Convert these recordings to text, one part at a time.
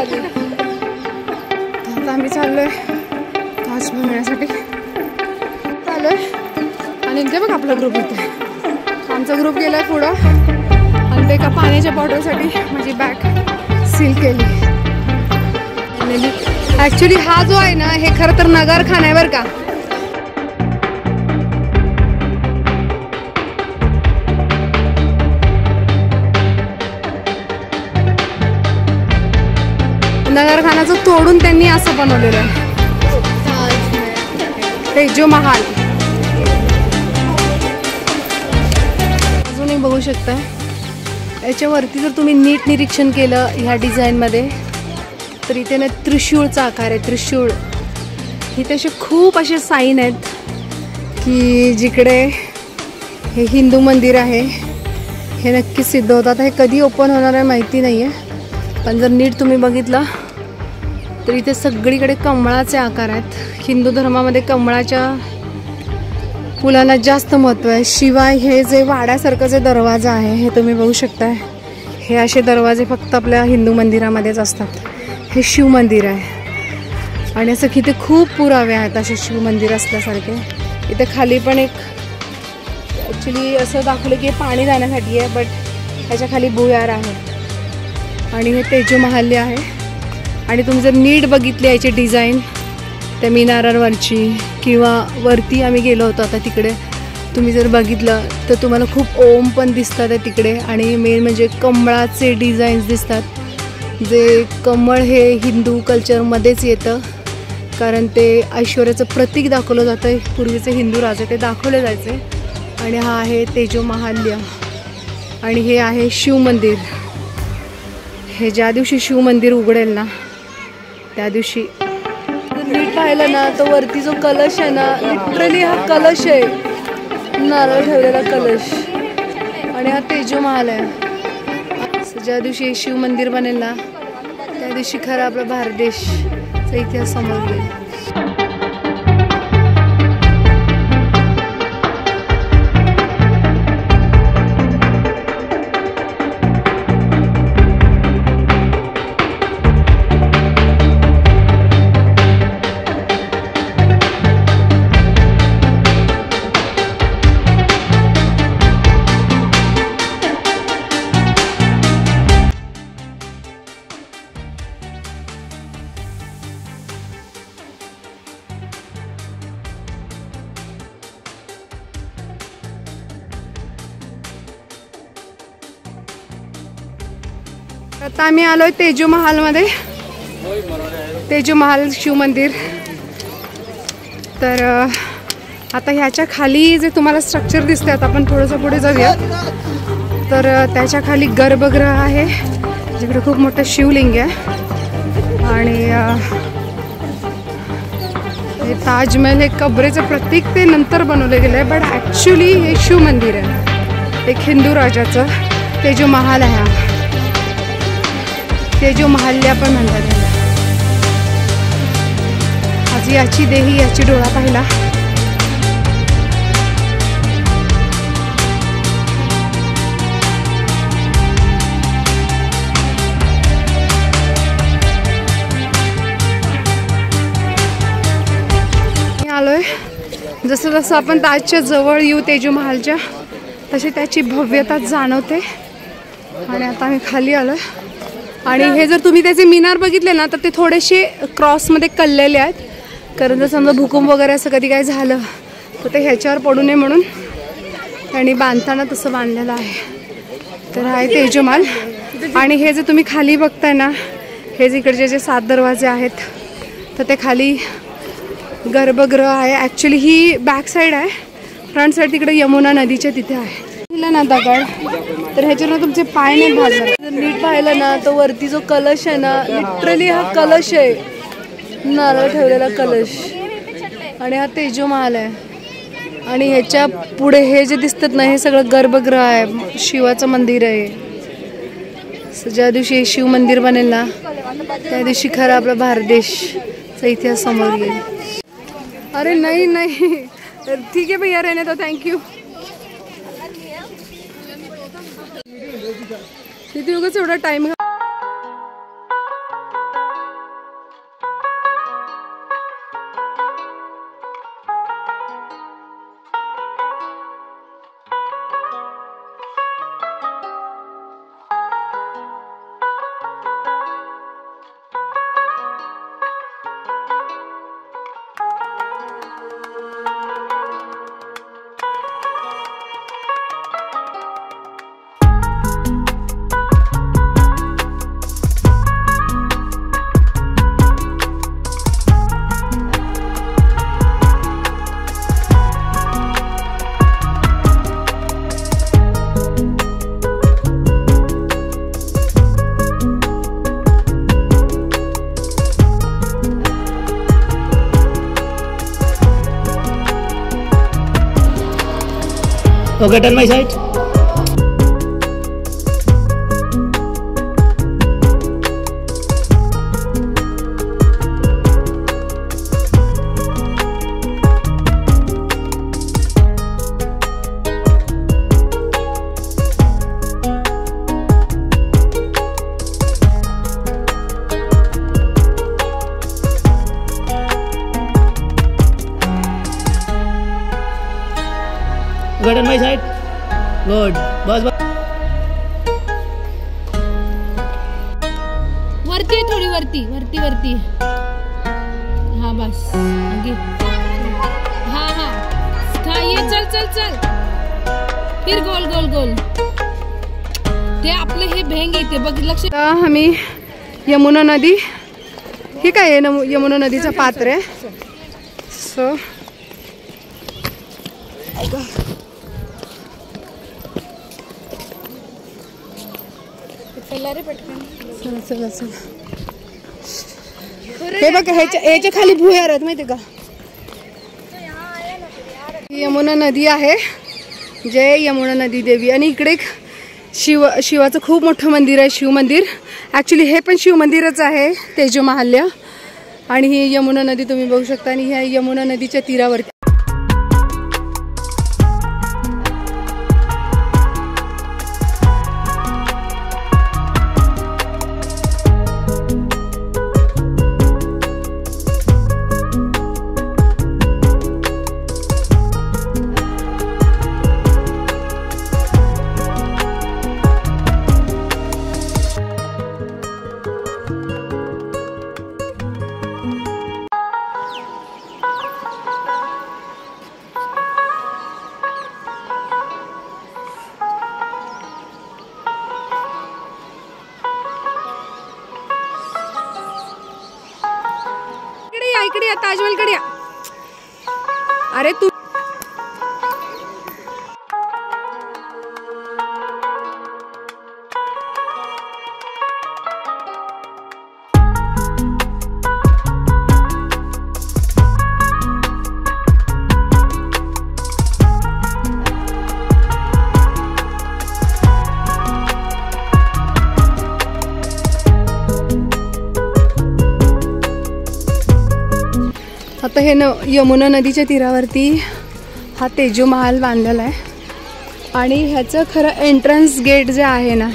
आली. आता आम्ही चाललोय ताज बघण्यासाठी चाललोय. आणि इथे बघ आपला ग्रुप होता. आमचा ग्रुप गेलाय पुढं आणि ते एका पाण्याच्या बॉटलसाठी माझी बॅग सील केली. ॲक्च्युली हा जो आहे ना हे खरं तर नगरखाना आहे बरं का. नगरखानाचं तोडून त्यांनी असं बनवलेलं आहे तेजो महाल. अजूनही बघू शकता. याच्यावरती जर तुम्ही नीट निरीक्षण केलं ह्या डिझाईनमध्ये तर इथे ना त्रिशूळचा आकार आहे. त्रिशूळ इथे असे खूप असे साईन आहेत की जिकडे हे हिंदू मंदिर आहे हे नक्की सिद्ध होतात. हे कधी ओपन होणार आहे माहिती नाही आहे, पण जर नीट तुम्ही बघितलं तर इथे सगळीकडे कमळाचे आकार आहेत. हिंदू धर्मामध्ये कमळाच्या फुलांना जास्त महत्त्व आहे. शिवाय हे जे वाड्यासारखं जे दरवाजा आहे हे तुम्ही बघू शकताय. हे असे दरवाजे फक्त आपल्या हिंदू मंदिरामध्येच असतात. हे शिव मंदिर आहे आणि असं किती खूप पुरावे आहेत असे शिव मंदिर असल्यासारखे. इथे खाली पण एक ॲक्च्युली असं दाखवलं की पाणी जाण्यासाठी आहे, बट त्याच्या खाली भुयार आहे. आणि हे तेजो महाल्य आहे. आणि तुम्ही जर नीट बघितली याची डिझाईन त्या मिनारांवरची किंवा वरती आम्ही गेलो होतो आता तिकडे तुम्ही जर बघितलं तर तुम्हाला खूप ओम पण दिसतात आहे तिकडे. आणि मेन म्हणजे कमळाचे डिझाईन्स दिसतात. जे कमळ हे हिंदू कल्चरमध्येच येतं कारण ते ऐश्वर्याचं प्रतीक दाखवलं जातं आहे. पूर्वीचे हिंदू राजे ते दाखवले जायचे. आणि हा आहे तेजो महाल्य आणि हे आहे शिव मंदिर. हे ज्या दिवशी शिव मंदिर उघडेल ना त्या दिवशी नीट पाहिलं ना तर वरती जो कलश आहे ना लिटरली हा कलश आहे, नारळ ठेवलेला कलश. आणि हा तेजो महाल आहे. ज्या दिवशी शिव मंदिर बनेल ना त्या दिवशी खरं आपला भारत देशचा इतिहास समोर येईल. आता आम्ही आलोय तेजो महालमध्ये. तेजो महाल शिव मंदिर. तर आता ह्याच्या खाली जे तुम्हाला स्ट्रक्चर दिसते आता आपण थोडंसं पुढे जाऊया. तर त्याच्या खाली गर्भगृह आहे जिकडे खूप मोठं शिवलिंग आहे. आणि हे ताजमहल हे कबरेचं प्रतीक ते नंतर बनवले गेलं आहे, बट ॲक्च्युली हे शिव मंदिर आहे एक हिंदू राजाचं. तेजो महाल आहे हा. तेजो महाल्य पण म्हणतात. आज याची देही याची डोळा पाहिला. आलोय जसं जसं आपण ताजच्या जवळ येऊ तेजो महालच्या तशी त्याची भव्यता जाणवते. आणि आता आम्ही खाली आलोय. आणि हे जर तुम्ही त्याचे मिनार बघितले ना तर ते थोडेसे क्रॉसमध्ये कललेले आहेत कारण जर समजा भूकंप वगैरे असं कधी काय झालं तर ते ह्याच्यावर पडू नये म्हणून त्यांनी बांधताना तसं बांधलेलं आहे. तर आहे तेजो महाल. आणि हे जे तुम्ही खाली बघताय ना हे जे इकडचे जे 7 दरवाजे आहेत तर ते खाली गर्भगृह आहे. ॲक्च्युली ही बॅक साईड आहे. फ्रंट साईड तिकडे यमुना नदीच्या तिथे आहे. ना दगड तर ह्याच्यावर तुमचे पाय नाही भाजणार. जर नीट पाहिलं ना तर वरती जो कलश आहे ना लिटरली हा कलश आहे, नारळ ठेवलेला कलश. आणि हा तेजो महाल आहे. आणि ह्याच्या पुढे हे जे दिसतात ना हे सगळं गर्भगृह आहे, शिवाचं मंदिर आहे. ज्या दिवशी शिव मंदिर बनेल ना त्या दिवशी खरं आपला भारत देशचा इतिहास समोर येईल. अरे नहीं नहीं ठीक है भैया रहने दो, थैंक यू. किती उगाच एवढा time. Okay, turn my side. Good on my side. Good. बस बस. वरती आहे थोडी वरती वरती वरती. हा बस. हा हा. ये चल चल चल. फिर गोल गोल गोल. ते आपलं हे भेंग येते बघ लक्ष. आम्ही यमुना नदी ही काय आहे यमुना नदीचं पात्र आहे. सो चला चला चला. हे बघ ह्याच्या खाली भुयार आहेत माहिती का. यमुना नदी आहे. जय यमुना नदी देवी. आणि इकडे एक शिवाचं खूप मोठं मंदिर आहे. शिव मंदिर. ऍक्च्युली हे पण शिव मंदिरच आहे तेजो महाल्य. आणि ही यमुना नदी तुम्ही बघू शकता. आणि ह्या यमुना नदीच्या तीरावरती इकडे या ताजमहल कडे या. अरे तू आता हे यमुना नदीच्या तीरावरती हा तेजो महाल बांधलेला आहे. आणि ह्याचं खरं एंट्रन्स गेट जे आहे ना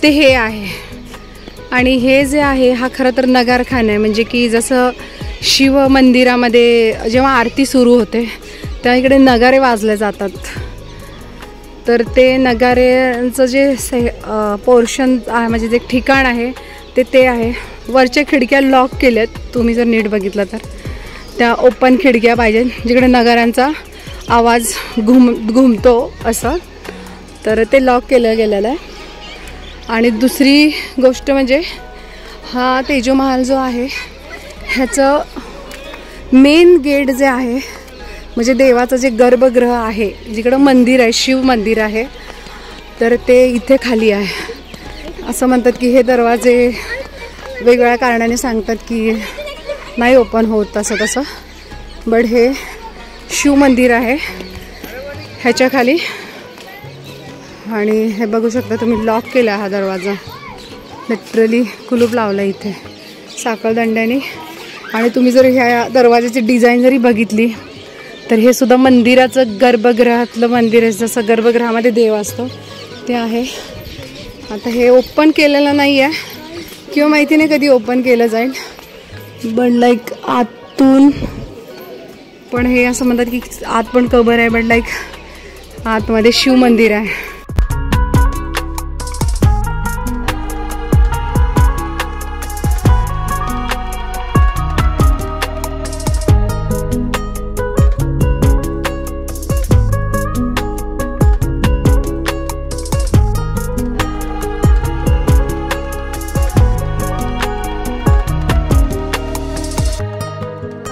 ते हे आहे. आणि हे जे आहे हा खरं तर नगारखाना आहे. म्हणजे की जसं शिव मंदिरामध्ये जेव्हा आरती सुरू होते तेव्हा इकडे नगारे वाजले जातात. तर ते नगारेचं जे पोर्शन म्हणजे जे ठिकाण आहे ते आहे. वरच्या खिडक्या लॉक केल्यात. तुम्ही जर नीट बघितलं तर त्या ओपन खिडक्या पाहिजेत जिकडे नगारांचा आवाज घुमतो असं. तर ते लॉक केलं गेलेलं आहे. आणि दुसरी गोष्ट म्हणजे हा तेजो महाल जो आहे ह्याचं मेन गेट जे आहे म्हणजे देवाचं जे गर्भगृह आहे जिकडं मंदिर आहे शिव मंदिर आहे तर ते इथे खाली आहे. असं म्हणतात की हे दरवाजे वेगवेगळ्या कारणाने सांगतात की नाही ओपन होत तसं तसं. बट हे शिव मंदिर आहे ह्याच्या खाली. आणि हे बघू शकता तुम्ही लॉक केला हा दरवाजा. लिटरली कुलूप लावला इथे साखळदंड्याने. आणि तुम्ही जर ह्या दरवाजाची डिझाईन जरी बघितली तर हे सुद्धा मंदिराचं गर्भगृहातलं मंदिर आहे. जसं गर्भगृहामध्ये देव असतो ते आहे. आता हे ओपन केलेलं नाही आहे किंवा माहिती नाही कधी ओपन केलं जाईल. बट लाईक आतून पण हे असं म्हणतात की आत पण कबर आहे. बट लाईक आतमध्ये शिव मंदिर आहे.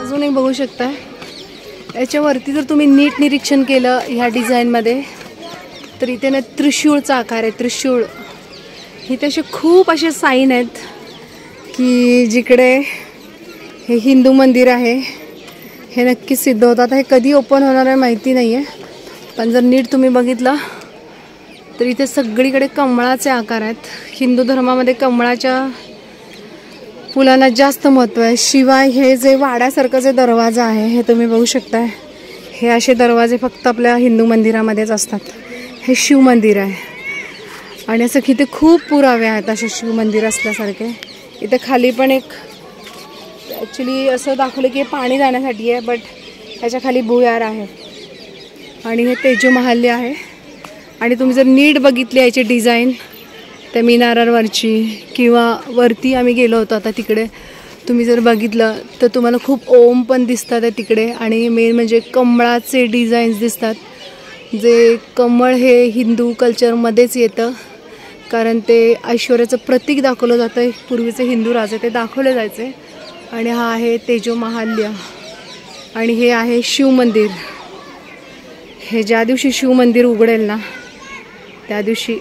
अजूनही बघू शकता याच्यावरती जर तुम्ही नीट निरीक्षण केलं ह्या डिझाईनमध्ये तर इथे ना त्रिशूळचा आकार आहे. त्रिशूळ इथे असे खूप असे साईन आहेत की जिकडे हे हिंदू मंदिर आहे हे नक्कीच सिद्ध होतात. हे कधी ओपन होणार आहे माहिती नाही आहे पण जर नीट तुम्ही बघितलं तर इथे सगळीकडे कमळाचे आकार आहेत. हिंदू धर्मामध्ये कमळाच्या फुलांना जास्त महत्त्व आहे. शिवाय हे जे वाड्यासारखं जे दरवाजा आहे हे तुम्ही बघू शकताय, हे असे दरवाजे फक्त आपल्या हिंदू मंदिरामध्येच असतात. हे शिव मंदिर आहे आणि असं की इथे खूप पुरावे आहेत असे शिव मंदिर असल्यासारखे. इथे खाली पण एक ॲक्च्युली असं दाखवलं की हे पाणी जाण्यासाठी आहे, बट ह्याच्या खाली भुयार आहे. आणि हे तेजो महाल्य आहे. आणि तुम्ही जर नीट बघितली याची डिझाईन त्या मिनारांवरची किंवा वरती आम्ही गेलो होतो आता तिकडे तुम्ही जर बघितलं तर तुम्हाला खूप ओम पण दिसतात आहे तिकडे. आणि मेन म्हणजे कमळाचे डिझाईन्स दिसतात. जे कमळ हे हिंदू कल्चरमध्येच येतं, कारण ते ऐश्वर्याचं प्रतीक दाखवलं जातं. पूर्वीचे हिंदू राजे ते दाखवले जायचे. आणि हा आहे तेजो महाल्य आणि हे आहे शिव मंदिर. हे ज्या दिवशी शिव मंदिर उघडेल ना त्या दिवशी